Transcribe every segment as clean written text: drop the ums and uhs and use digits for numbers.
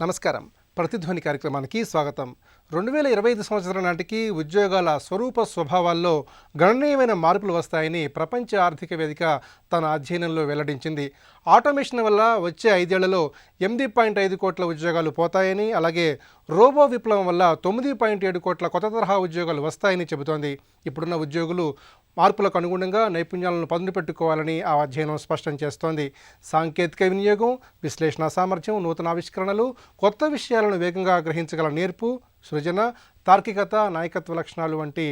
నమస్కారం. ప్రతిధ్వని కార్యక్రమానికి స్వాగతం. 2025 సంవత్సరం నాటికి ఉద్యోగాల స్వరూప స్వభావాల్లో గణనీయమైన మార్పులు వస్తాయని ప్రపంచ ఆర్థిక వేదిక తన అధ్యయనంలో వెల్లడించింది. ఆటోమేషన్ వల్ల వచ్చే 5 ఏళ్లలో 8.5 కోట్ల ఉద్యోగాలు పోతాయని, అలాగే రోబో విప్లవం వల్ల 9.7 కోట్ల కొత్త తరహా ఉద్యోగాలు వస్తాయని చెబుతోంది. ఇప్పుడున్న ఉద్యోగులు మార్పులకు అనుగుణంగా నైపుణ్యాలను పదును పెట్టుకోవాలని ఆ అధ్యయనం స్పష్టం చేస్తోంది. సాంకేతిక వినియోగం, విశ్లేషణ సామర్థ్యం, నూతన ఆవిష్కరణలు, కొత్త విషయాలను వేగంగా గ్రహించగల నేర్పు, సృజన, తార్కికత, నాయకత్వ లక్షణాలు వంటి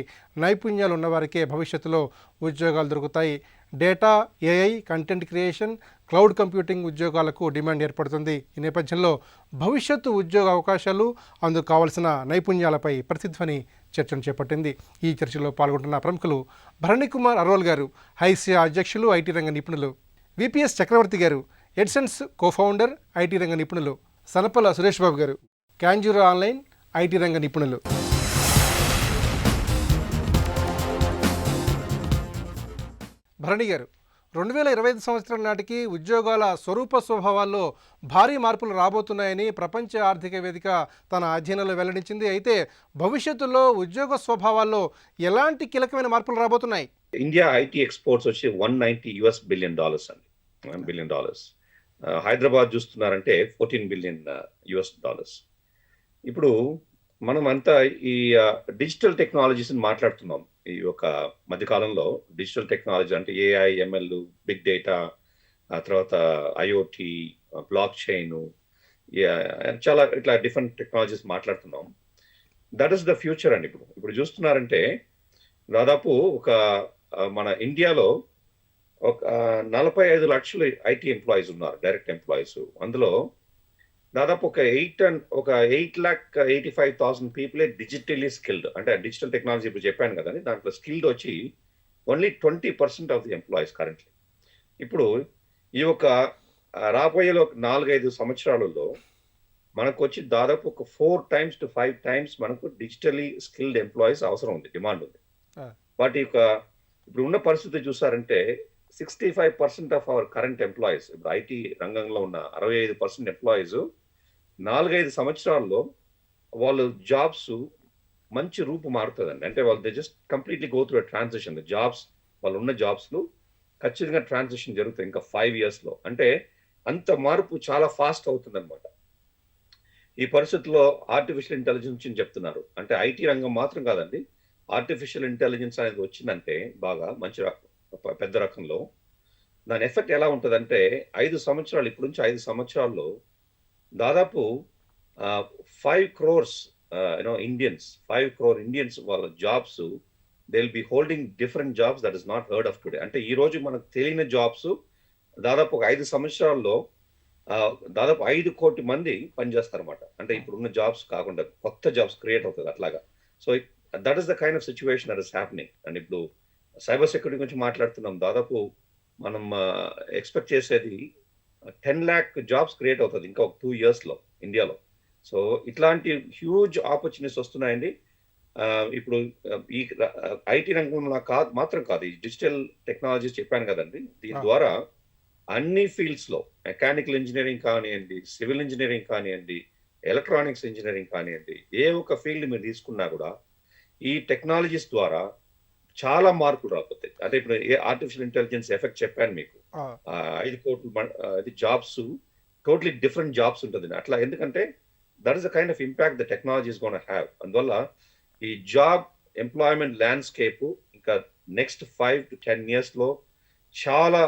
నైపుణ్యాలు ఉన్నవారికే భవిష్యత్తులో ఉద్యోగాలు దొరుకుతాయి. Data, AI, content creation, cloud computing ఉద్యోగాలకు డిమాండ్ ఏర్పడుతుంది. ఈ నేపథ్యంలో భవిష్యత్తు ఉద్యోగ అవకాశాలు, అందుకు కావలసిన నైపుణ్యాలపై ప్రతిధ్వని చర్చను చేపట్టింది. ఈ చర్చలో పాల్గొంటున్న ప్రముఖులు భరణికుమార్ అరోల్ గారు, హైసియా అధ్యక్షులు, ఐటీ రంగ నిపుణులు; విపిఎస్ చక్రవర్తి గారు, ఎడ్సెన్స్ కోఫౌండర్, ఐటీ రంగ నిపుణులు; సనపల సురేష్ బాబు గారు, క్యాంజూరో ఆన్లైన్, ఐటీ రంగ నిపుణులు. భరణి గారు, 2025 సంవత్సరం నాటికి ఉద్యోగాల స్వరూప స్వభావాల్లో భారీ మార్పులు రాబోతున్నాయని ప్రపంచ ఆర్థిక వేదిక తన అధ్యయనంలో వెల్లడించింది. అయితే భవిష్యత్తులో ఉద్యోగ స్వభావాల్లో ఎలాంటి కీలకమైన మార్పులు రాబోతున్నాయి? ఇండియా ఐటీ ఎక్స్పోర్ట్స్ వచ్చి $190 బిలియన్ అండి, $1 బిలియన్. హైదరాబాద్ చూస్తున్నారంటే $14 బిలియన్. ఇప్పుడు మనం అంతా ఈ డిజిటల్ టెక్నాలజీస్ మాట్లాడుతున్నాం. ఈ యొక్క మధ్యకాలంలో డిజిటల్ టెక్నాలజీ అంటే ఏఐ, ఎంఎల్, బిగ్ డేటా, ఆ తర్వాత ఐఓటి, బ్లాక్ చైన్, చాలా ఇట్లా డిఫరెంట్ టెక్నాలజీస్ మాట్లాడుతున్నాం. దట్ ఈస్ ద ఫ్యూచర్ అండి. ఇప్పుడు చూస్తున్నారంటే దాదాపు ఒక మన ఇండియాలో ఒక 45 లక్షలు ఐటీ ఎంప్లాయీస్ ఉన్నారు, డైరెక్ట్ ఎంప్లాయీస్. అందులో దాదాపు ఒక 8,85,000 పీపులే డిజిటల్లీ స్కిల్డ్. అంటే డిజిటల్ టెక్నాలజీ ఇప్పుడు చెప్పాను కదండి, దాంట్లో స్కిల్డ్ వచ్చి only 20% of the employees currently. ఇప్పుడు ఈ యొక్క రాబోయే 4-5 సంవత్సరాలలో మనకు వచ్చి దాదాపు ఒక 4 times to 5 times మనకు డిజిటల్లీ స్కిల్డ్ ఎంప్లాయీస్ అవసరం ఉంది, డిమాండ్ ఉంది. వాటి యొక్క ఇప్పుడు ఉన్న పరిస్థితి చూసారంటే 65% ఆఫ్ అవర్ కరెంట్ ఎంప్లాయీస్, ఇప్పుడు ఐటీ రంగంలో ఉన్న 65% ఎంప్లాయీస్ 4-5 సంవత్సరాల్లో వాళ్ళు జాబ్స్ మంచి రూపు మారుతుందండి. అంటే వాళ్ళు they just completely go through transition. Jobs, వాళ్ళు ఉన్న జాబ్స్లో ఖచ్చితంగా ట్రాన్సిషన్ జరుగుతుంది ఇంకా 5 yearsలో. అంటే అంత మార్పు చాలా ఫాస్ట్ అవుతుంది అనమాట. ఈ పరిస్థితుల్లో ఆర్టిఫిషియల్ ఇంటెలిజెన్స్ అని చెప్తున్నారు. అంటే ఐటీ రంగం మాత్రం కాదండి, ఆర్టిఫిషియల్ ఇంటెలిజెన్స్ అనేది వచ్చిందంటే బాగా మంచి పెద్ద రకంలో దాని ఎఫెక్ట్ ఎలా ఉంటుందంటే 5 సంవత్సరాలు, ఇప్పుడు నుంచి 5 సంవత్సరాల్లో దాదాపు 5 crores ఇండియన్స్, 5 crore ఇండియన్స్ వాళ్ళ jobs, they will be holding different jobs that is not heard of today. అంటే ఈ రోజు మనకు తెలియని జాబ్స్ దాదాపు ఒక 5 సంవత్సరాల్లో దాదాపు 5 కోట్ల మంది పనిచేస్తారన్నమాట. అంటే ఇప్పుడున్న జాబ్స్ కాకుండా కొత్త జాబ్స్ క్రియేట్ అవుతుంది అట్లాగా. So that is the kind of situation that is happening. And ఇప్పుడు సైబర్ సెక్యూరిటీ గురించి మాట్లాడుతున్నాం. దాదాపు మనం ఎక్స్పెక్ట్ చేసేది 10 lakh జాబ్స్ క్రియేట్ అవుతుంది ఇంకా ఒక 2 yearsలో ఇండియాలో. సో ఇట్లాంటి హ్యూజ్ ఆపర్చునిటీస్ వస్తున్నాయండి. ఇప్పుడు ఈ ఐటీ రంగంలో మాత్రం కాదు, ఈ డిజిటల్ టెక్నాలజీస్ చెప్పాను కదండి, దీని ద్వారా అన్ని ఫీల్డ్స్లో, మెకానికల్ ఇంజనీరింగ్ కానివ్వండి, సివిల్ ఇంజనీరింగ్ కానివ్వండి, ఎలక్ట్రానిక్స్ ఇంజనీరింగ్ కానివ్వండి, ఏ ఒక్క ఫీల్డ్ మీరు తీసుకున్నా కూడా ఈ టెక్నాలజీస్ ద్వారా చాలా మార్పులు రాకపోతాయి. అంటే ఇప్పుడు ఆర్టిఫిషియల్ ఇంటెలిజెన్స్ ఎఫెక్ట్ చెప్పాను మీకు. 5 కోట్ల జాబ్స్, టోటలీ డిఫరెంట్ జాబ్స్ ఉంటుంది అట్లా. ఎందుకంటే that is the kind of impact the technology is gonna have. అందువల్ల ఈ జాబ్ ఎంప్లాయ్మెంట్ ల్యాండ్స్కేప్ ఇంకా నెక్స్ట్ 5 to 10 yearsలో చాలా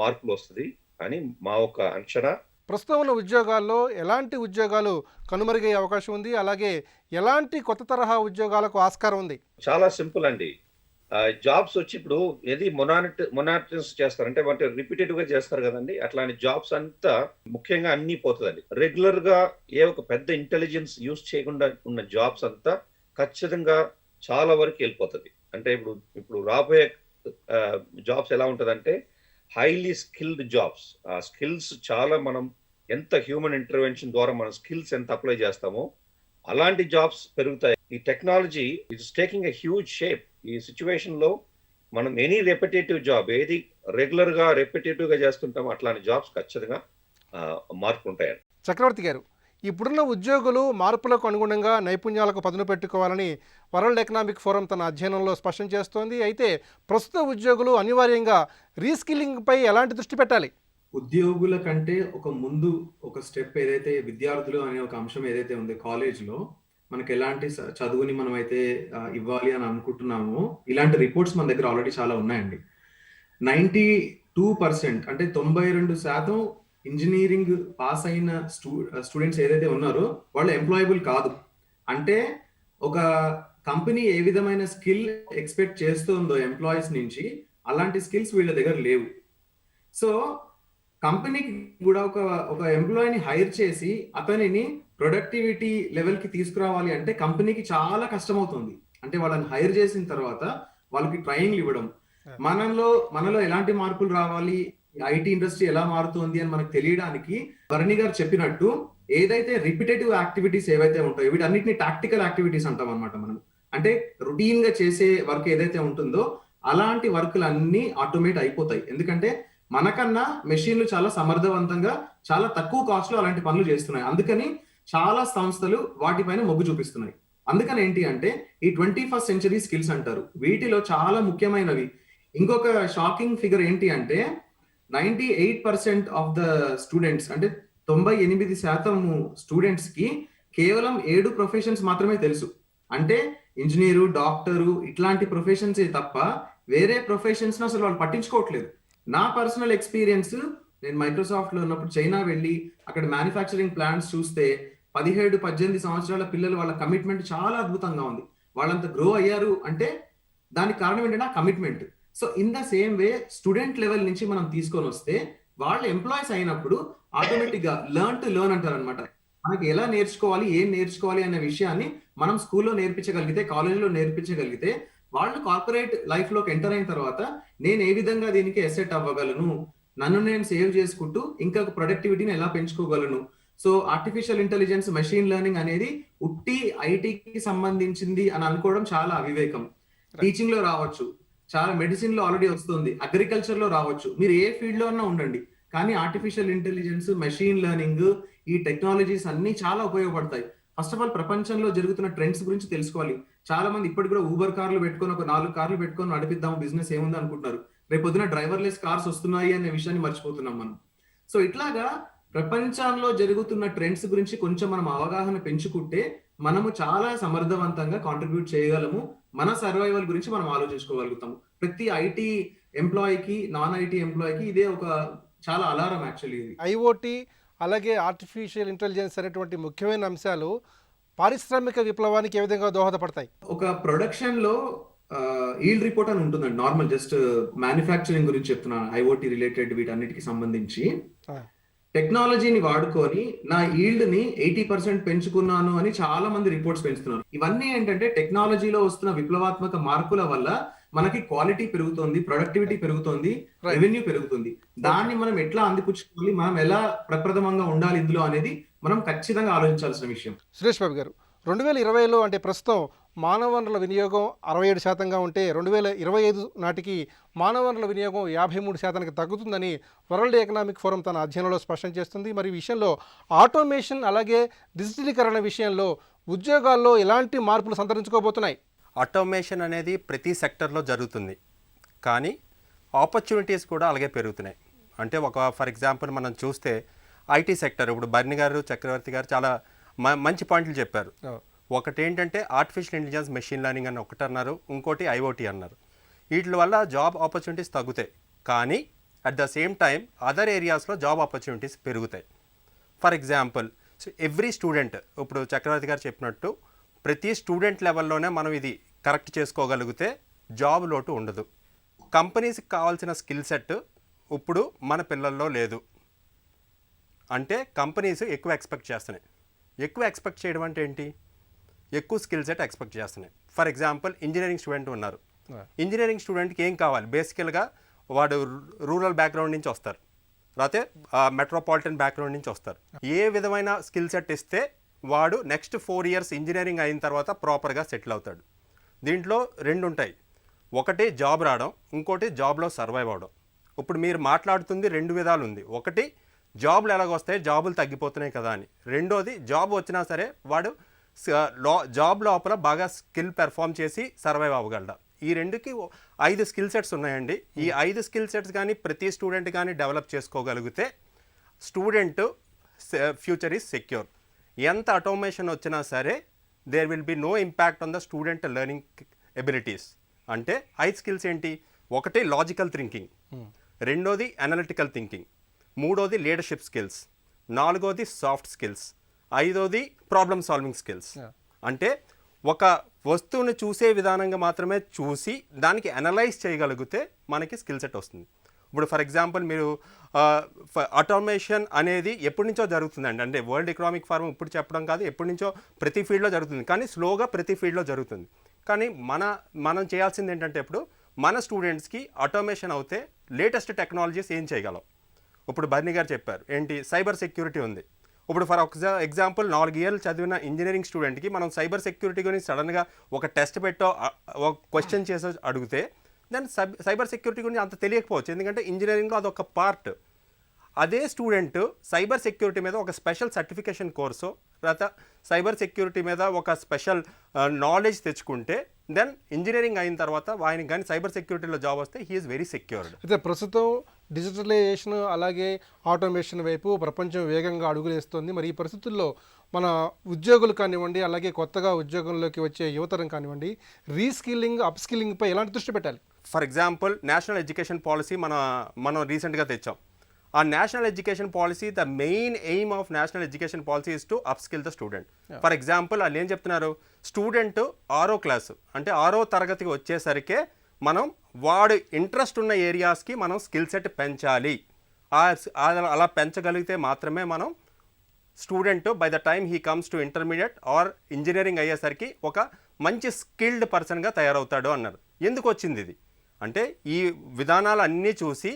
మార్పులు వస్తుంది అని మా ఒక అంచనా. ప్రస్తుతం ఉన్న ఉద్యోగాల్లో ఎలాంటి ఉద్యోగాలు కనుమరుగయ్యే అవకాశం ఉంది, అలాగే ఎలాంటి కొత్త తరహా ఉద్యోగాలకు ఆస్కారం ఉంది? చాలా సింపుల్ అండి. జాబ్స్ వచ్చి ఇప్పుడు ఏది మొనాటనస్ చేస్తారు అంటే రిపీటెడ్ గా చేస్తారు కదండి, అట్లాంటి జాబ్స్ అంతా ముఖ్యంగా అన్ని పోతుందండి. రెగ్యులర్ గా ఏ ఒక పెద్ద ఇంటెలిజెన్స్ యూజ్ చేయకుండా ఉన్న జాబ్స్ అంతా ఖచ్చితంగా చాలా వరకు వెళ్ళిపోతుంది. అంటే ఇప్పుడు రాబోయే జాబ్స్ ఎలా ఉంటుందంటే హైలీ స్కిల్డ్ జాబ్స్. ఆ స్కిల్స్ చాలా మనం ఎంత హ్యూమన్ ఇంటర్వెన్షన్ ద్వారా మన స్కిల్స్ ఎంత అప్లై చేస్తామో అలాంటి జాబ్స్ పెరుగుతాయి. ఈ technology it's taking a huge shape. ఈ సిచ్యువేషన్ లో మనం ఎనీ రెపిటేటివ్ జాబ్, ఏది రెగ్యులర్ గా రెపిటేటివ్ గా చేస్తుంటామో అట్లాంటి జాబ్స్ ఖచ్చితంగా మార్పు ఉంటాయండి. చక్రవర్తి గారు, ఇప్పుడున్న ఉద్యోగులు మార్పులకు అనుగుణంగా నైపుణ్యాలకు పదును పెట్టుకోవాలని వరల్డ్ ఎకనామిక్ ఫోరం తన అధ్యయనంలో స్పష్టం చేస్తోంది. అయితే ప్రస్తుత ఉద్యోగులు అనివార్యంగా రీస్కిల్లింగ్పై ఎలాంటి దృష్టి పెట్టాలి? ఉద్యోగుల కంటే ముందు ఒక స్టెప్ ఏదైతే విద్యార్థులు అనే ఒక అంశం ఏదైతే ఉంది కాలేజ్‌లో, మనకు ఎలాంటి చదువుని మనమైతే ఇవ్వాలి అని అనుకుంటున్నామో, ఇలాంటి రిపోర్ట్స్ మన దగ్గర ఆల్రెడీ చాలా ఉన్నాయండి. 92% అంటే 92% ఇంజినీరింగ్ పాస్ అయిన స్టూడెంట్స్ ఏదైతే ఉన్నారో వాళ్ళు ఎంప్లాయబుల్ కాదు. అంటే ఒక కంపెనీ ఏ విధమైన స్కిల్ ఎక్స్‌పెక్ట్ చేస్తుందో ఎంప్లాయీస్ నుంచి, అలాంటి స్కిల్స్ వీళ్ళ దగ్గర లేవు. సో కంపెనీకి కూడా ఒక ఎంప్లాయీని హైర్ చేసి అతనిని ప్రొడక్టివిటీ లెవెల్‌కి తీసుకురావాలి అంటే కంపెనీకి చాలా కష్టమవుతుంది. అంటే వాళ్ళని హైర్ చేసిన తర్వాత వాళ్ళకి ట్రైనింగ్‌లు ఇవ్వడం. మనలో ఎలాంటి మార్పులు రావాలి, ఐటీ ఇండస్ట్రీ ఎలా మారుతోంది అని మనకు తెలియడానికి భరణి గారు చెప్పినట్టు ఏదైతే రిపిటేటివ్ యాక్టివిటీస్ ఏవైతే ఉంటాయో వీటన్నిటిని టాక్టికల్ యాక్టివిటీస్ అంటాం అన్నమాట మనం. అంటే రొటీన్ గా చేసే వర్క్ ఏదైతే ఉంటుందో అలాంటి వర్క్‌లన్నీ ఆటోమేట్ అయిపోతాయి. ఎందుకంటే మనకన్నా మెషిన్లు చాలా సమర్థవంతంగా చాలా తక్కువ కాస్ట్ లో అలాంటి పనులు చేస్తున్నాయి. అందుకని చాలా సంస్థలు వాటిపైన మొగ్గు చూపిస్తున్నాయి. అందుకని ఏంటి అంటే ఈ 21st సెంచరీ స్కిల్స్ అంటారు. వీటిలో చాలా ముఖ్యమైనవి. ఇంకొక షాకింగ్ ఫిగర్ ఏంటి అంటే 98% ఆఫ్ ద స్టూడెంట్స్ అంటే 98% స్టూడెంట్స్ కి కేవలం 7 ప్రొఫెషన్స్ మాత్రమే తెలుసు. అంటే ఇంజనీరు, డాక్టరు ఇట్లాంటి ప్రొఫెషన్స్ తప్ప వేరే ప్రొఫెషన్స్ అసలు వాళ్ళు పట్టించుకోవట్లేదు. నా పర్సనల్ ఎక్స్పీరియన్స్, నేను మైక్రోసాఫ్ట్ లో ఉన్నప్పుడు చైనా వెళ్ళి అక్కడ మ్యానుఫ్యాక్చరింగ్ ప్లాంట్స్ చూస్తే 17-18 సంవత్సరాల పిల్లలు వాళ్ళ కమిట్మెంట్ చాలా అద్భుతంగా ఉంది. వాళ్ళంత గ్రో అయ్యారు అంటే దానికి కారణం ఏంటంటే commitment. So in the same way student level నుంచి మనం తీసుకొని వస్తే వాళ్ళు ఎంప్లాయీస్ అయినప్పుడు ఆటోమేటిక్ గా లెర్న్ టు లెర్న్ అంటారు అనమాట. మనకి ఎలా నేర్చుకోవాలి, ఏం నేర్చుకోవాలి అనే విషయాన్ని మనం స్కూల్లో నేర్పించగలిగితే, కాలేజీలో నేర్పించగలిగితే వాళ్ళు కార్పొరేట్ లైఫ్ లోకి ఎంటర్ అయిన తర్వాత నేను ఏ విధంగా దీనికి ఎసెట్ అవ్వగలను, నన్ను నేను సేవ్ చేసుకుంటూ ఇంకా ప్రొడక్టివిటీని ఎలా పెంచుకోగలను. So artificial intelligence, machine learning అనేది ఉట్టి ఐటీకి సంబంధించింది అని అనుకోవడం చాలా అవివేకం. టీచింగ్ లో రావచ్చు, చాలా మెడిసిన్ లో ఆల్రెడీ వస్తుంది, అగ్రికల్చర్ లో రావచ్చు, మీరు ఏ ఫీల్డ్ లో అన్నా ఉండండి. కానీ ఆర్టిఫిషియల్ ఇంటెలిజెన్స్, మెషిన్ లెర్నింగ్, ఈ టెక్నాలజీస్ అన్ని చాలా ఉపయోగపడతాయి. ఫస్ట్ ఆఫ్ ఆల్ ప్రపంచంలో జరుగుతున్న ట్రెండ్స్ గురించి తెలుసుకోవాలి. చాలా మంది ఇప్పటికి కూడా ఊబర్ కార్లు పెట్టుకొని ఒక 4 కార్లు పెట్టుకొని నడిపిద్దాం, బిజినెస్ ఏముంది అనుకుంటున్నారు. రేపు పొద్దున డ్రైవర్లెస్ కార్స్ వస్తున్నాయి అనే విషయాన్ని మర్చిపోతున్నాం మనం. సో ఇట్లాగా ప్రపంచంలో జరుగుతున్న ట్రెండ్స్ గురించి కొంచెం మనం అవగాహన పెంచుకుంటే మనము చాలా సమర్థవంతంగా కాంట్రిబ్యూట్ చేయగలము. మన సర్వైవల్ గురించి మనం ఆలోచించుకోగలుగుతాము. ప్రతి ఐటీ ఎంప్లాయీకి, నాన్ ఐటీ ఎంప్లాయీకి ఇదే ఒక చాలా అలారం యాక్చువల్లీ. ఐఓటీ అలాగే ఆర్టిఫిషియల్ ఇంటెలిజెన్స్ అనేటువంటి ముఖ్యమైన అంశాలు పారిశ్రామిక విప్లవానికి ఏ విధంగా దోహదపడతాయి? ఒక ప్రొడక్షన్ లో ఈల్డ్ రిపోర్ట్ అని ఉంటుందండి. నార్మల్ జస్ట్ మ్యానుఫ్యాక్చరింగ్ గురించి చెప్తున్నాను, ఐఓటీ రిలేటెడ్ వీటన్నిటికి సంబంధించి. టెక్నాలజీని వాడుకొని నా ఈల్డ్ ని 80% పెంచుకున్నాను అని చాలా మంది రిపోర్ట్స్ పెంచుతున్నారు. ఇవన్నీ ఏంటంటే టెక్నాలజీలో వస్తున్న విప్లవాత్మక మార్పుల వల్ల మనకి క్వాలిటీ పెరుగుతుంది, ప్రొడక్టివిటీ పెరుగుతుంది, రెవెన్యూ పెరుగుతుంది. దాన్ని మనం ఎట్లా అందిపుచ్చుకోవాలి, మనం ఎలా ప్రప్రథమంగా ఉండాలి ఇందులో అనేది మనం ఖచ్చితంగా ఆలోచించాల్సిన విషయం. సురేష్ బాబు గారు, 2020లో అంటే ప్రస్తుతం మానవ వనరుల వినియోగం 67% ఉంటే 2025 నాటికి మానవ వనరుల వినియోగం 53% తగ్గుతుందని వరల్డ్ ఎకనామిక్ ఫోరం తన అధ్యయనంలో స్పష్టం చేస్తుంది. మరి ఈ విషయంలో ఆటోమేషన్ అలాగే డిజిటలీకరణ విషయంలో ఉద్యోగాల్లో ఎలాంటి మార్పులు సంతరించుకోబోతున్నాయి? ఆటోమేషన్ అనేది ప్రతి సెక్టర్లో జరుగుతుంది, కానీ ఆపర్చునిటీస్ కూడా అలాగే పెరుగుతున్నాయి. అంటే ఫర్ ఎగ్జాంపుల్ మనం చూస్తే ఐటీ సెక్టర్, ఇప్పుడు భరణి గారు, చక్రవర్తి గారు చాలా మంచి పాయింట్లు చెప్పారు. ఒకటి ఏంటంటే ఆర్టిఫిషియల్ ఇంటెలిజెన్స్, మెషిన్ లెర్నింగ్ అని ఒకటి అన్నారు, ఇంకోటి ఐఓటీ అన్నారు. వీటి వల్ల జాబ్ ఆపర్చునిటీస్ తగ్గుతాయి, కానీ at the same time other ఏరియాస్లో జాబ్ ఆపర్చునిటీస్ పెరుగుతాయి. ఫర్ ఎగ్జాంపుల్ ఎవ్రీ స్టూడెంట్, ఇప్పుడు చక్రవర్తి గారు చెప్పినట్టు ప్రతి స్టూడెంట్ లెవెల్లోనే మనం ఇది కరెక్ట్ చేసుకోగలిగితే జాబ్ లోటు ఉండదు. కంపెనీస్కి కావాల్సిన స్కిల్ సెట్ ఇప్పుడు మన పిల్లల్లో లేదు. అంటే కంపెనీస్ ఎక్కువ ఎక్స్పెక్ట్ చేస్తున్నాయి. ఎక్కువ ఎక్స్పెక్ట్ చేయడం అంటే ఏంటి? ఎక్కువ స్కిల్ సెట్ ఎక్స్పెక్ట్ చేస్తున్నాయి. ఫర్ ఎగ్జాంపుల్ ఇంజనీరింగ్ స్టూడెంట్ ఉన్నారు. ఇంజనీరింగ్ స్టూడెంట్కి ఏం కావాలి? బేసికల్గా వాడు రూరల్ బ్యాక్గ్రౌండ్ నుంచి వస్తారు, లేకపోతే మెట్రోపాలిటన్ బ్యాక్గ్రౌండ్ నుంచి వస్తారు. ఏ విధమైన స్కిల్ సెట్ ఇస్తే వాడు నెక్స్ట్ 4 years ఇంజనీరింగ్ అయిన తర్వాత ప్రాపర్గా సెటిల్ అవుతాడు. దీంట్లో 2 ఉంటాయి. ఒకటి జాబ్ రావడం, ఇంకోటి జాబ్లో సర్వైవ్ అవడం. ఇప్పుడు మీరు మాట్లాడుతుంది 2 విధాలు ఉంది. ఒకటి జాబులు ఎలాగొస్తాయి, జాబులు తగ్గిపోతున్నాయి కదా అని. రెండోది జాబ్ వచ్చినా సరే వాడు జాబ్ లోపల బాగా స్కిల్ పెర్ఫామ్ చేసి సర్వైవ్ అవ్వగలడా. ఈ రెండుకి 5 స్కిల్ సెట్స్ ఉన్నాయండి. ఈ 5 స్కిల్ సెట్స్ కానీ ప్రతి స్టూడెంట్ కానీ డెవలప్ చేసుకోగలిగితే స్టూడెంట్ ఫ్యూచర్ ఈజ్ సెక్యూర్. ఎంత ఆటోమేషన్ వచ్చినా సరే there will be no impact on the student learning abilities. అంటే 5 స్కిల్స్ ఏంటి? ఒకటి లాజికల్ థింకింగ్, రెండోది అనలిటికల్ థింకింగ్, మూడోది లీడర్షిప్ స్కిల్స్, నాలుగోది సాఫ్ట్ స్కిల్స్, ఐదోది ప్రాబ్లమ్ సాల్వింగ్ స్కిల్స్. అంటే ఒక వస్తువుని చూసే విధానంగా మాత్రమే చూసి దానికి అనలైజ్ చేయగలిగితే మనకి స్కిల్ సెట్ వస్తుంది. ఇప్పుడు ఫర్ ఎగ్జాంపుల్ మీరు ఆటోమేషన్ అనేది ఎప్పటి నుంచో జరుగుతుందండి. అంటే వరల్డ్ ఎకనామిక్ ఫోరం ఇప్పుడు చెప్పడం కాదు, ఎప్పటి నుంచో ప్రతి ఫీల్డ్లో జరుగుతుంది, కానీ స్లోగా ప్రతి ఫీల్డ్లో జరుగుతుంది. కానీ మనం చేయాల్సింది ఏంటంటే ఇప్పుడు మన స్టూడెంట్స్కి ఆటోమేషన్ అవుతే లేటెస్ట్ టెక్నాలజీస్ ఏం చేయగలం. ఇప్పుడు బర్నీ గారు చెప్పారు ఏంటి, సైబర్ సెక్యూరిటీ ఉంది. ఇప్పుడు ఫర్ ఎగ్జాంపుల్ 4 years చదివిన ఇంజనీరింగ్ స్టూడెంట్కి మనం సైబర్ సెక్యూరిటీ గురించి సడన్గా ఒక టెస్ట్ పెట్టో ఒక క్వశ్చన్ చేసో అడిగితే దాని సైబర్ సెక్యూరిటీ గురించి అంత తెలియకపోవచ్చు, ఎందుకంటే ఇంజనీరింగ్లో అదొక పార్ట్. అదే స్టూడెంట్ సైబర్ సెక్యూరిటీ మీద ఒక స్పెషల్ సర్టిఫికేషన్ కోర్సు తర్వాత సైబర్ సెక్యూరిటీ మీద ఒక స్పెషల్ నాలెడ్జ్ తెచ్చుకుంటే దెన్ ఇంజనీరింగ్ అయిన తర్వాత ఆయనకి కానీ సైబర్ సెక్యూరిటీలో జాబ్ వస్తే హీ ఈజ్ వెరీ సెక్యూర్డ్. అయితే ప్రస్తుతం డిజిటలైజేషన్ అలాగే ఆటోమేషన్ వైపు ప్రపంచం వేగంగా అడుగులేస్తుంది. మరి ఈ పరిస్థితుల్లో మన ఉద్యోగులు కానివ్వండి, అలాగే కొత్తగా ఉద్యోగంలోకి వచ్చే యువతరం కానివ్వండి, రీస్కిల్లింగ్ అప్స్కిల్లింగ్పై ఎలాంటి దృష్టి పెట్టాలి? For example national education policy మనం రీసెంట్గా తెచ్చాం. ఆ national education policy, the main aim of national education policy is to upskill the student. For example వాళ్ళు ఏం చెప్తున్నారు, స్టూడెంట్ 6వ క్లాసు అంటే 6వ తరగతికి వచ్చేసరికి మనం వాడు ఇంట్రెస్ట్ ఉన్న ఏరియాస్కి మనం స్కిల్ సెట్ పెంచాలి. అలా పెంచగలిగితే మాత్రమే మనం student by the time he comes to intermediate or engineering అయ్యేసరికి ఒక మంచి స్కిల్డ్ పర్సన్గా తయారవుతాడు అన్నారు. ఎందుకు వచ్చింది ఇది అంటే ఈ విధానాలు అన్నీ చూసి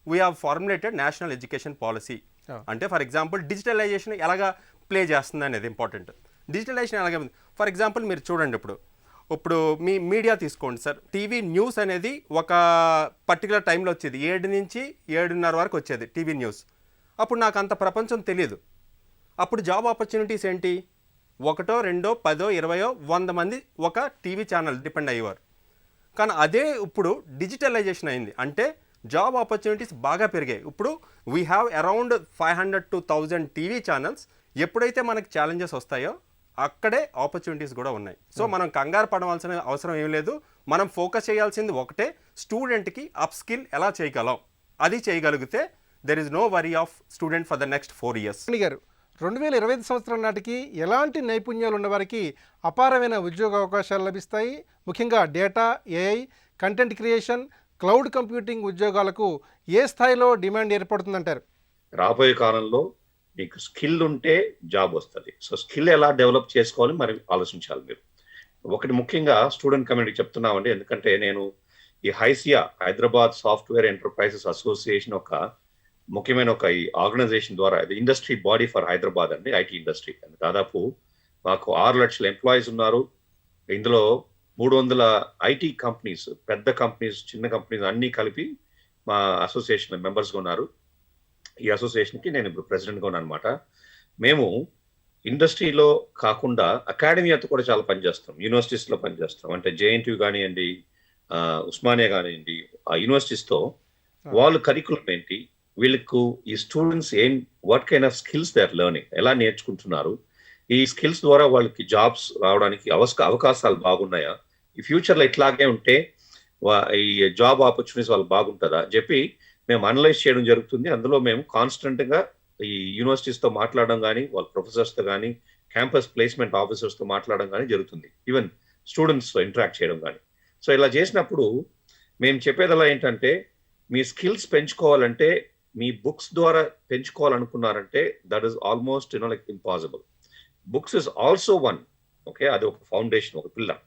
we have formulated national education policy. అంటే ఫర్ ఎగ్జాంపుల్ డిజిటలైజేషన్ ఎలాగా ప్లే చేస్తుంది అనేది ఇంపార్టెంట్. డిజిటలైజేషన్ ఎలాగ ఫర్ ఎగ్జాంపుల్ మీరు చూడండి, ఇప్పుడు మీ మీడియా తీసుకోండి సార్. టీవీ న్యూస్ అనేది ఒక పర్టికులర్ టైంలో వచ్చేది, 7 నుంచి 7:30 వరకు వచ్చేది టీవీ న్యూస్. అప్పుడు నాకు అంత ప్రపంచం తెలియదు. అప్పుడు జాబ్ ఆపర్చునిటీస్ ఏంటి, 1, 2, 10, 20, 100 మంది ఒక టీవీ ఛానల్ డిపెండ్ అయ్యేవారు. కానీ అదే ఇప్పుడు డిజిటలైజేషన్ అయింది అంటే జాబ్ ఆపర్చునిటీస్ బాగా పెరిగాయి. ఇప్పుడు we have around 500 to 1000 TV channels. ఎప్పుడైతే మనకి ఛాలెంజెస్ వస్తాయో అక్కడే ఆపర్చునిటీస్ కూడా ఉన్నాయి. సో మనం కంగారు పడవలసిన అవసరం ఏం లేదు. మనం ఫోకస్ చేయాల్సింది ఒకటే, స్టూడెంట్కి అప్ స్కిల్ ఎలా చేయగలం. అది చేయగలిగితే there is no worry of student for the next 4 years. గారు 2025 సంవత్సరం నాటికి ఎలాంటి నైపుణ్యాలు ఉన్న వారికి అపారమైన ఉద్యోగ అవకాశాలు లభిస్తాయి? ముఖ్యంగా data, AI, content creation, cloud computing ఉద్యోగాలకు ఏ స్థాయిలో డిమాండ్ ఏర్పడుతుందంటారు? రాబోయే కాలంలో మీకు స్కిల్ ఉంటే జాబ్ వస్తుంది. సో స్కిల్ ఎలా డెవలప్ చేసుకోవాలి మరి ఆలోచించాలి మీరు. ఒకటి ముఖ్యంగా స్టూడెంట్ కమ్యూనిటీ చెప్తున్నామండి, ఎందుకంటే నేను ఈ HYSEA Hyderabad software enterprises association ఒక ముఖ్యమైన ఒక ఈ ఆర్గనైజేషన్ ద్వారా, ఇది ఇండస్ట్రీ బాడీ ఫర్ హైదరాబాద్ అండి, ఐటీ ఇండస్ట్రీ. దాదాపు మాకు 6 లక్షల ఎంప్లాయీస్ ఉన్నారు. ఇందులో 300 ఐటీ కంపెనీస్, పెద్ద కంపెనీస్, చిన్న కంపెనీస్ అన్నీ కలిపి మా అసోసియేషన్ మెంబర్స్గా ఉన్నారు. ఈ అసోసియేషన్కి నేను ఇప్పుడు ప్రెసిడెంట్గా ఉన్నాను అనమాట. మేము ఇండస్ట్రీలో కాకుండా అకాడమీతో కూడా చాలా పనిచేస్తాం, యూనివర్సిటీస్లో పనిచేస్తాం. అంటే జేఎన్టీయూ కానివ్వండి, ఉస్మానియా కానివ్వండి, ఆ యూనివర్సిటీస్తో వాళ్ళు కరికులం ఏంటి, వీళ్ళకు ఈ students what kind of skills they are learning, ఎలా నేర్చుకుంటున్నారు, ఈ స్కిల్స్ ద్వారా వాళ్ళకి జాబ్స్ రావడానికి అవకాశాలు బాగున్నాయా, ఈ ఫ్యూచర్లో ఇట్లాగే ఉంటే ఈ జాబ్ ఆపర్చునిటీస్ వాళ్ళు బాగుంటుందా చెప్పి మేము అనలైజ్ చేయడం జరుగుతుంది. అందులో మేము కాన్స్టెంట్గా ఈ యూనివర్సిటీస్తో మాట్లాడడం కానీ, వాళ్ళ ప్రొఫెసర్స్తో కానీ, క్యాంపస్ ప్లేస్మెంట్ ఆఫీసర్స్తో మాట్లాడడం కానీ జరుగుతుంది, ఈవెన్ స్టూడెంట్స్తో ఇంటరాక్ట్ చేయడం కానీ. సో ఇలా చేసినప్పుడు మేము చెప్పేదలా ఏంటంటే, మీ స్కిల్స్ పెంచుకోవాలంటే మీ బుక్స్ ద్వారా పెంచుకోవాలనుకున్నారంటే that is almost like impossible. Books is also one, okay, అది ఒక ఫౌండేషన్, ఒక పిల్లర్.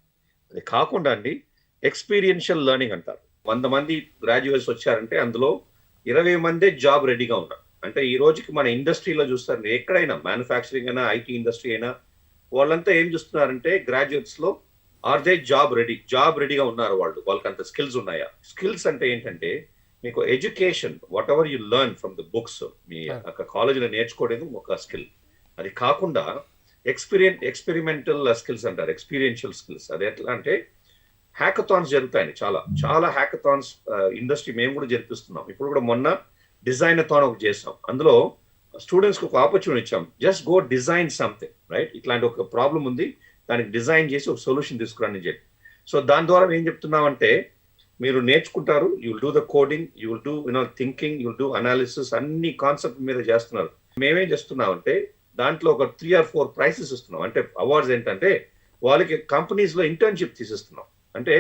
అది కాకుండా అండి ఎక్స్పీరియన్షియల్ లెర్నింగ్ అంటారు. 100 మంది గ్రాడ్యుయేట్స్ వచ్చారంటే అందులో 20 మందే జాబ్ రెడీగా ఉన్నారు. అంటే ఈ రోజుకి మన ఇండస్ట్రీలో చూస్తారు, ఎక్కడైనా మ్యానుఫ్యాక్చరింగ్ అయినా, ఐటీ ఇండస్ట్రీ అయినా, వాళ్ళంతా ఏం చూస్తున్నారంటే గ్రాడ్యుయేట్స్ లో ఆర్ దే జాబ్ రెడీగా ఉన్నారు, వాళ్ళకి అంత స్కిల్స్ ఉన్నాయా. స్కిల్స్ అంటే ఏంటంటే మీకు education whatever you learn from the books, మీ కాలేజీలో నేర్చుకోవడం ఒక స్కిల్. అది కాకుండా ఎక్స్పెరిమెంటల్ స్కిల్స్ అంటారు, ఎక్స్పీరియన్షియల్ స్కిల్స్. అది ఎట్లా అంటే హ్యాకథాన్స్ జరుగుతాయి, చాలా చాలా హ్యాకథాన్స్ ఇండస్ట్రీ మేము కూడా జరిపిస్తున్నాం. ఇప్పుడు కూడా మొన్న డిజైనథాన్ ఒకటి చేస్తాం. అందులో స్టూడెంట్స్కి ఒక ఆపర్చునిటీ ఇచ్చాం, just go design something, right? ఇట్లాంటి ఒక ప్రాబ్లం ఉంది, దానికి డిజైన్ చేసి ఒక సొల్యూషన్ తీసుకురాని చెప్పి. సో దాని ద్వారా ఏం చెప్తున్నామంటే మీరు నేర్చుకుంటారు, you will do the coding, you will do thinking, you will do analysis, అన్ని కాన్సెప్ట్ మీద చేస్తున్నారు. మేమేం చేస్తున్నామంటే దాంట్లో ఒక 3 or 4 ప్రైజెస్ ఇస్తున్నాం. అంటే అవార్డ్స్ ఏంటంటే వాళ్ళకి కంపెనీస్ లో ఇంటర్న్షిప్ తీసిస్తున్నాం. అంటే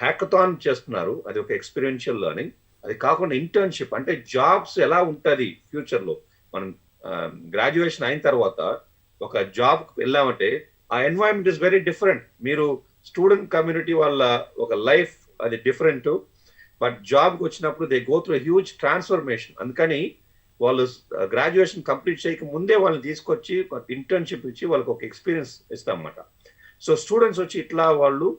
హ్యాకథాన్ చేస్తున్నారు, అది ఒక ఎక్స్పీరియన్షియల్ లెర్నింగ్. అది కాకుండా ఇంటర్న్షిప్ అంటే జాబ్స్ ఎలా ఉంటుంది ఫ్యూచర్ లో. మనం గ్రాడ్యుయేషన్ అయిన తర్వాత ఒక జాబ్ వెళ్ళామంటే ఆ ఎన్వైరన్మెంట్ ఇస్ వెరీ డిఫరెంట్. మీరు స్టూడెంట్ కమ్యూనిటీ వాళ్ళ ఒక లైఫ్ అది డిఫరెంట్, బట్ జాబ్కి వచ్చినప్పుడు they go through huge transformation. అందుకని వాళ్ళు గ్రాడ్యుయేషన్ కంప్లీట్ చేయక ముందే వాళ్ళని తీసుకొచ్చి ఇంటర్న్షిప్ ఇచ్చి వాళ్ళకి ఒక ఎక్స్పీరియన్స్ ఇస్తాం అన్నమాట. సో స్టూడెంట్స్ వచ్చి ఇట్లా వాళ్ళు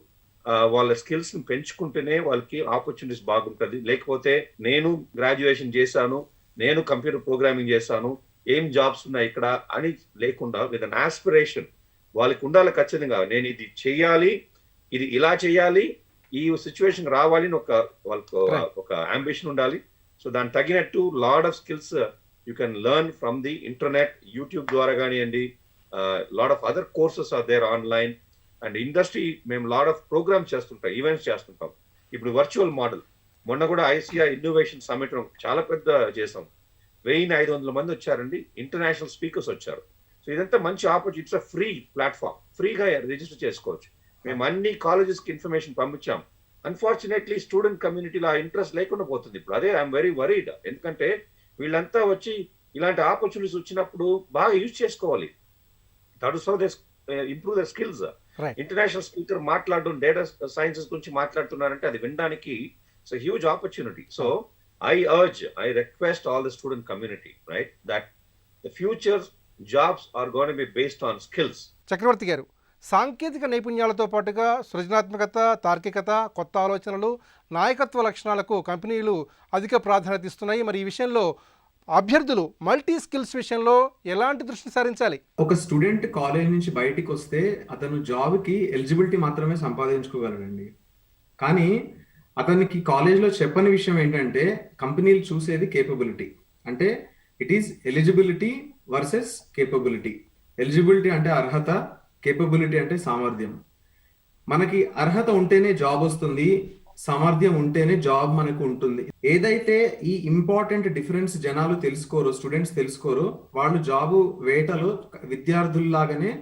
వాళ్ళ స్కిల్స్ ని పెంచుకుంటేనే వాళ్ళకి ఆపర్చునిటీస్ బాగుంటుంది. లేకపోతే నేను గ్రాడ్యుయేషన్ చేశాను, నేను కంప్యూటర్ ప్రోగ్రామింగ్ చేశాను, ఏం జాబ్స్ ఉన్నాయి ఇక్కడ అని లేకుండా విత్ అన్ ఆస్పిరేషన్ వాళ్ళకి ఉండాలి. ఖచ్చితంగా నేను ఇది చెయ్యాలి, ఇది ఇలా చేయాలి, ఈ సిచ్యువేషన్ రావాలి అని వాళ్ళకు ఒక అంబిషన్ ఉండాలి. సో దానికి తగినట్టు lot of skills you can learn from the internet, YouTube ద్వారా కానివ్వండి, lot of other courses are there online. And industry మేము లాడ్ ఆఫ్ ప్రోగ్రామ్స్ చేస్తుంటాం, ఈవెంట్స్ చేస్తుంటాం. ఇప్పుడు వర్చువల్ మోడల్, మొన్న కూడా ఐసిఐ ఇన్నోవేషన్ సమిట్ చాలా పెద్ద చేసాం. 1500 మంది వచ్చారండి, ఇంటర్నేషనల్ స్పీకర్స్ వచ్చారు. సో ఇదంతా మంచి ఆపర్చునిటీ, ఇట్స్ ఫ్రీ ప్లాట్ఫామ్, ఫ్రీగా రిజిస్టర్ చేసుకోవచ్చు. మేము అన్ని కాలేజెస్కి ఇన్ఫర్మేషన్ పంపించాం. అన్ఫార్చునేట్లీ స్టూడెంట్ కమ్యూనిటీలో ఆ ఇంట్రెస్ట్ లేకుండా పోతుంది ఇప్పుడు. అదే ఐఎమ్ వెరీ వరీడ్. ఎందుకంటే వీళ్ళంతా వచ్చి ఇలాంటి ఆపర్చునిటీస్ వచ్చినప్పుడు బాగా యూజ్ చేసుకోవాలి. That is how they improve their skills. International speaker మాట్లాడడం డేటా సైన్సెస్ గురించి మాట్లాడుతున్నారంటే అది వినడానికి it's huge opportunity. So I request all the student community, right, that the future jobs are going to be based on skills. చక్రవర్తి గారు, సాంకేతిక నైపుణ్యాలతో పాటుగా సృజనాత్మకత, తార్కికత, కొత్త ఆలోచనలు, నాయకత్వ లక్షణాలకు కంపెనీలు అధిక ప్రాధాన్యత ఇస్తున్నాయి. మరి ఈ విషయంలో అభ్యర్థులు మల్టీ స్కిల్స్ విషయంలో ఎలాంటి దృష్టి సారించాలి? ఒక స్టూడెంట్ కాలేజ్ నుంచి బయటికి వస్తే అతను జాబ్కి ఎలిజిబిలిటీ మాత్రమే సంపాదించుకోగలరండి. కానీ అతనికి కాలేజ్లో చెప్పని విషయం ఏంటంటే కంపెనీలు చూసేది కేపబిలిటీ. అంటే it is eligibility versus capability. Eligibility అంటే అర్హత, కేపబిలిటీ అంటే సామర్థ్యం. మనకి అర్హత ఉంటేనే జాబ్ వస్తుంది, సామర్థ్యం ఉంటేనే జాబ్ మనకు ఉంటుంది. ఏదైతే ఈ ఇంపార్టెంట్ డిఫరెన్స్ జనాలు తెలుసుకోరో, స్టూడెంట్స్ తెలుసుకోరో, వాళ్ళు జాబు వేటలో విద్యార్థుల్లాగానే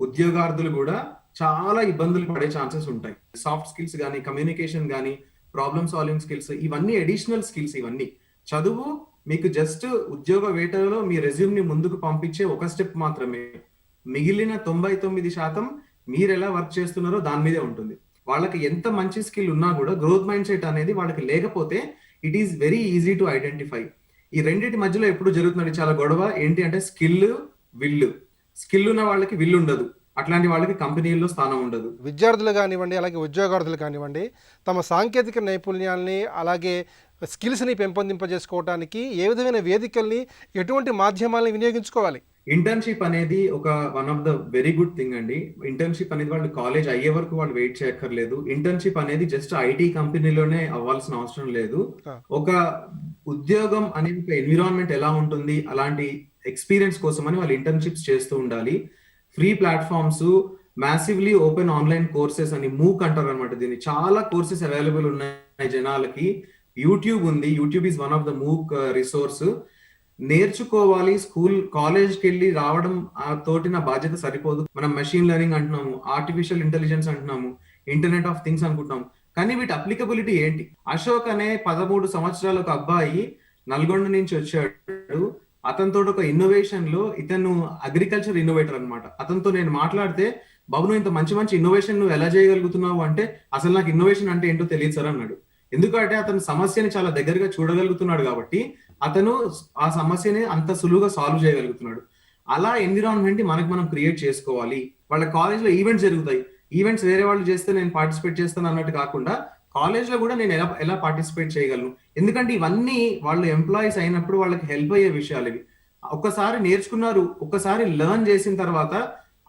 ఉద్యోగార్థులు కూడా చాలా ఇబ్బందులు పడే ఛాన్సెస్ ఉంటాయి. సాఫ్ట్ స్కిల్స్ కానీ, కమ్యూనికేషన్ కానీ, ప్రాబ్లమ్ సాల్వింగ్ స్కిల్స్, ఇవన్నీ అడిషనల్ స్కిల్స్. ఇవన్నీ చదువు మీకు జస్ట్ ఉద్యోగ వేటలో మీ రెజ్యూమ్ ని ముందుకు పంపించే ఒక స్టెప్ మాత్రమే. మిగిలిన 99% మీరు ఎలా వర్క్ చేస్తున్నారో దాని మీదే ఉంటుంది. వాళ్ళకి ఎంత మంచి స్కిల్ ఉన్నా కూడా గ్రోత్ మైండ్ సెట్ అనేది వాళ్ళకి లేకపోతే it is very easy to identify. ఈ రెండింటి మధ్యలో ఎప్పుడు జరుగుతుంది చాలా గొడవ ఏంటి అంటే స్కిల్, విల్లు. స్కిల్ ఉన్న వాళ్ళకి విల్లు ఉండదు, అట్లాంటి వాళ్ళకి కంపెనీల్లో స్థానం ఉండదు. విద్యార్థులు కానివ్వండి, అలాగే ఉద్యోగార్థులు కానివ్వండి, తమ సాంకేతిక నైపుణ్యాలని అలాగే స్కిల్స్ని పెంపొందింపజేసుకోవడానికి ఏ విధమైన వేదికల్ని, ఎటువంటి మాధ్యమాలని వినియోగించుకోవాలి? ఇంటర్న్షిప్ అనేది one of the very good thing అండి. ఇంటర్న్షిప్ అనేది వాళ్ళు కాలేజ్ అయ్యే వరకు వాళ్ళు వెయిట్ చేయక్కర్లేదు. ఇంటర్న్షిప్ అనేది జస్ట్ ఐటీ కంపెనీలోనే అవ్వాల్సిన అవసరం లేదు. ఒక ఉద్యోగం అనే ఒక ఎన్విరాన్మెంట్ ఎలా ఉంటుంది, అలాంటి ఎక్స్పీరియన్స్ కోసం అని వాళ్ళు ఇంటర్న్షిప్స్ చేస్తూ ఉండాలి. Free platforms, massively open online courses అని మూక్ అంటారు అనమాట. దీన్ని చాలా కోర్సెస్ అవైలబుల్ ఉన్నాయి జనాలకి. యూట్యూబ్ ఉంది, YouTube is one of the MOOC resource. నేర్చుకోవాలి. కాలేజ్కి వెళ్ళి రావడం తోటి నా బాధ్యత సరిపోదు. మనం మెషిన్ లెర్నింగ్ అంటున్నాము, ఆర్టిఫిషియల్ ఇంటెలిజెన్స్ అంటున్నాము, ఇంటర్నెట్ ఆఫ్ థింగ్స్ అనుకుంటున్నాము. కానీ వీటి అప్లికబిలిటీ ఏంటి? అశోక్ అనే 13 సంవత్సరాల ఒక అబ్బాయి నల్గొండ నుంచి వచ్చాడు. అతనితో ఒక ఇన్నోవేషన్ లో, ఇతను అగ్రికల్చర్ ఇన్నోవేటర్ అనమాట. అతనితో నేను మాట్లాడితే, బాబు నువ్వు ఇంత మంచి మంచి ఇన్నోవేషన్ నువ్వు ఎలా చేయగలుగుతున్నావు అంటే, అసలు నాకు ఇన్నోవేషన్ అంటే ఏంటో తెలియదు సార్ అన్నాడు. ఎందుకంటే అతను సమస్యని చాలా దగ్గరగా చూడగలుగుతున్నాడు కాబట్టి అతను ఆ సమస్యని అంత సులువుగా సాల్వ్ చేయగలుగుతున్నాడు. అలా ఎన్విరాన్మెంట్ మనకు మనం క్రియేట్ చేసుకోవాలి. వాళ్ళ కాలేజ్ లో ఈవెంట్స్ జరుగుతాయి, ఈవెంట్స్ వేరే వాళ్ళు చేస్తే నేను పార్టిసిపేట్ చేస్తాను అన్నట్టు కాకుండా కాలేజ్ లో కూడా నేను ఎలా ఎలా పార్టిసిపేట్ చేయగలను, ఎందుకంటే ఇవన్నీ వాళ్ళు ఎంప్లాయీస్ అయినప్పుడు వాళ్ళకి హెల్ప్ అయ్యే విషయాలు ఇవి. ఒక్కసారి నేర్చుకున్నారు, ఒక్కసారి లెర్న్ చేసిన తర్వాత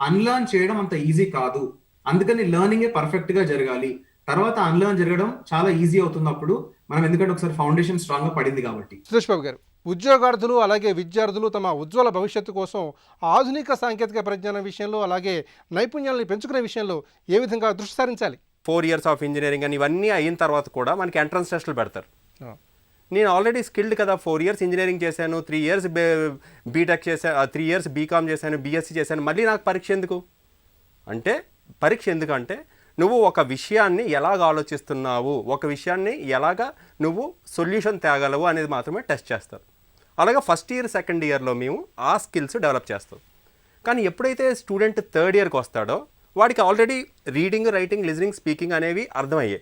అన్లర్న్ చేయడం అంత ఈజీ కాదు. అందుకని లెర్నింగ్ పర్ఫెక్ట్ గా జరగాలి, తర్వాత అన్లర్న్ జరగడం చాలా ఈజీ అవుతుంది అప్పుడు మనం, ఎందుకంటే ఒకసారి ఫౌండేషన్ స్ట్రాంగ్ గా పడింది కాబట్టి. సురేష్ బాబు గారు, ఉద్యోగార్థులు అలాగే విద్యార్థులు తమ ఉజ్వల భవిష్యత్తు కోసం ఆధునిక సాంకేతిక పరిజ్ఞానం విషయంలో అలాగే నైపుణ్యాలను పెంచుకునే విషయంలో ఏ విధంగా దృష్టి సారించాలి? 4 years ఆఫ్ ఇంజనీరింగ్ అని ఇవన్నీ అయిన తర్వాత కూడా మనకి ఎంట్రన్స్ టెస్టులు పెడతారు. నేను ఆల్రెడీ స్కిల్డ్ కదా, 4 years ఇంజనీరింగ్ చేశాను, 3 years బీటెక్ చేశాను, 3 years బీకామ్ చేశాను, బీఎస్సీ చేశాను, మళ్ళీ నాకు పరీక్ష ఎందుకు అంటే, పరీక్ష ఎందుకంటే నువ్వు ఒక విషయాన్ని ఎలాగ ఆలోచిస్తున్నావు, ఒక విషయాన్ని ఎలాగ నువ్వు సొల్యూషన్ తేగలవు అనేది మాత్రమే టెస్ట్ చేస్తారు. అలాగే ఫస్ట్ ఇయర్ సెకండ్ ఇయర్లో మేము ఆ స్కిల్స్ డెవలప్ చేస్తాం. కానీ ఎప్పుడైతే స్టూడెంట్ థర్డ్ ఇయర్కి వస్తాడో వాడికి already reading, writing, listening, speaking అనేవి అర్థమయ్యాయి,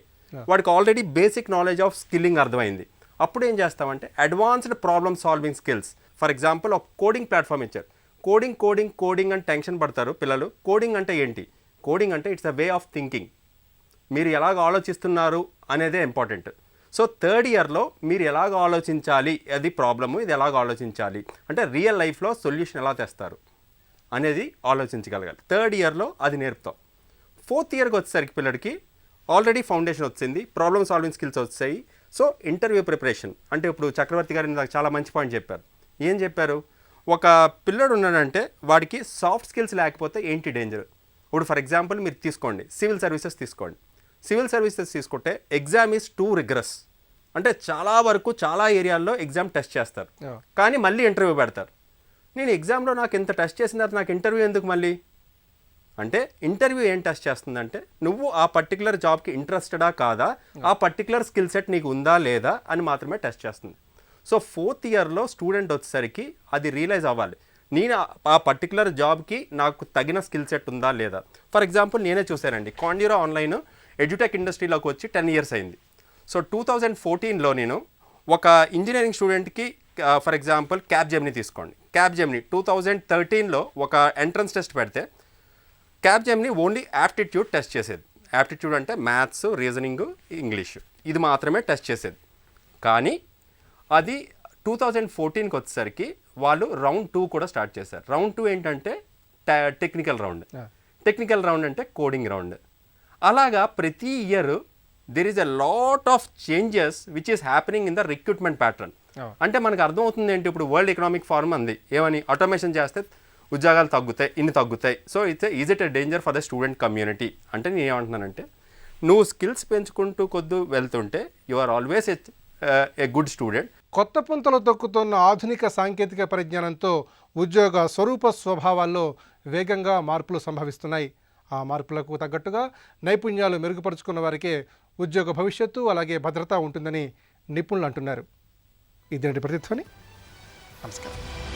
వాడికి already basic knowledge of skilling అర్థమైంది. అప్పుడు ఏం చేస్తామంటే advanced problem solving skills, for example ఒక కోడింగ్ ప్లాట్ఫామ్ ఇచ్చారు, కోడింగ్ అని టెన్షన్ పడతారు పిల్లలు. కోడింగ్ అంటే ఏంటి? కోడింగ్ అంటే it's a way of thinking, మీరు ఎలాగ ఆలోచిస్తున్నారు అనేదే ఇంపార్టెంట్. సో థర్డ్ ఇయర్లో మీరు ఎలాగ ఆలోచించాలి, అది ప్రాబ్లము, ఇది ఎలాగ ఆలోచించాలి అంటే రియల్ లైఫ్లో సొల్యూషన్ ఎలా తెస్తారు అనేది ఆలోచించగలగాలి. థర్డ్ ఇయర్లో అది నేర్పుతాం. ఫోర్త్ ఇయర్కి వచ్చేసరికి పిల్లడికి ఆల్రెడీ ఫౌండేషన్ వచ్చింది, ప్రాబ్లమ్ సాల్వింగ్ స్కిల్స్ వచ్చాయి. సో ఇంటర్వ్యూ ప్రిపరేషన్ అంటే ఇప్పుడు చక్రవర్తి గారు నాకు చాలా మంచి పాయింట్ చెప్పారు. ఏం చెప్పారు? ఒక పిల్లడు ఉన్నాడంటే వాడికి సాఫ్ట్ స్కిల్స్ లేకపోతే ఏంటి డేంజర్? ఇప్పుడు ఫర్ ఎగ్జాంపుల్ మీరు తీసుకోండి, సివిల్ సర్వీసెస్ తీసుకోండి. సివిల్ సర్వీసెస్ తీసుకుంటే ఎగ్జామ్ ఈజ్ టూ రిగ్రెస్, అంటే చాలా వరకు చాలా ఏరియాల్లో ఎగ్జామ్ టెస్ట్ చేస్తారు, కానీ మళ్ళీ ఇంటర్వ్యూ పెడతారు. నేను ఎగ్జామ్లో నాకు ఇంత టెస్ట్ చేసిన తర్వాత నాకు ఇంటర్వ్యూ ఎందుకు మళ్ళీ అంటే, ఇంటర్వ్యూ ఏం టెస్ట్ చేస్తుందంటే నువ్వు ఆ పర్టికులర్ జాబ్కి ఇంట్రెస్టెడా కాదా, ఆ పర్టికులర్ స్కిల్ సెట్ నీకు ఉందా లేదా అని మాత్రమే టెస్ట్ చేస్తుంది. సో ఫోర్త్ ఇయర్లో స్టూడెంట్ వచ్చేసరికి అది రియలైజ్ అవ్వాలి, నేను ఆ పర్టికులర్ జాబ్కి నాకు తగిన స్కిల్ సెట్ ఉందా లేదా. ఫర్ ఎగ్జాంపుల్ నేనే చూశానండి, కాండ్యూరా ఆన్లైన్ ఎడ్యుటెక్ ఇండస్ట్రీలోకి వచ్చి 10 years అయింది. సో 2014లో నేను ఒక ఇంజనీరింగ్ స్టూడెంట్కి ఫర్ ఎగ్జాంపుల్ క్యాప్జెమిని తీసుకోండి. క్యాప్జెమిని 2013లో ఒక ఎంట్రన్స్ టెస్ట్ పెడితే క్యాప్జెమిని ఓన్లీ యాప్టిట్యూడ్ టెస్ట్ చేసేది. యాప్టిట్యూడ్ అంటే మ్యాథ్స్, రీజనింగ్, ఇంగ్లీష్, ఇది మాత్రమే టెస్ట్ చేసేది. కానీ అది 2014కి వచ్చేసరికి వాళ్ళు రౌండ్ 2 కూడా స్టార్ట్ చేశారు. రౌండ్ 2 ఏంటంటే టెక్నికల్ రౌండ్, టెక్నికల్ రౌండ్ అంటే కోడింగ్ రౌండ్. అలాగా ప్రతి year there is a lot of changes which is happening in the recruitment pattern. అంటే మనకు అర్థమవుతుంది ఏంటి, ఇప్పుడు వరల్డ్ ఎకనామిక్ ఫోరం అంది ఏమని, ఆటోమేషన్ చేస్తే ఉద్యోగాలు తగ్గుతాయి, ఇన్ని తగ్గుతాయి. So is it a danger for the student community అంటే నేను ఏమంటున్నానంటే, నువ్వు స్కిల్స్ పెంచుకుంటూ కొద్దు వెళ్తుంటే you are always a good student. కొత్త పుంతలు తొక్కుతున్న ఆధునిక సాంకేతిక పరిజ్ఞానంతో ఉద్యోగ స్వరూప స్వభావాల్లో వేగంగా మార్పులు సంభవిస్తున్నాయి. ఆ మార్పులకు తగ్గట్టుగా నైపుణ్యాలు మెరుగుపరుచుకున్న వారికే ఉద్యోగ భవిష్యత్తు అలాగే భద్రత ఉంటుందని నిపుణులు అంటున్నారు. ఇదేంటి ప్రతిధ్వని. నమస్కారం.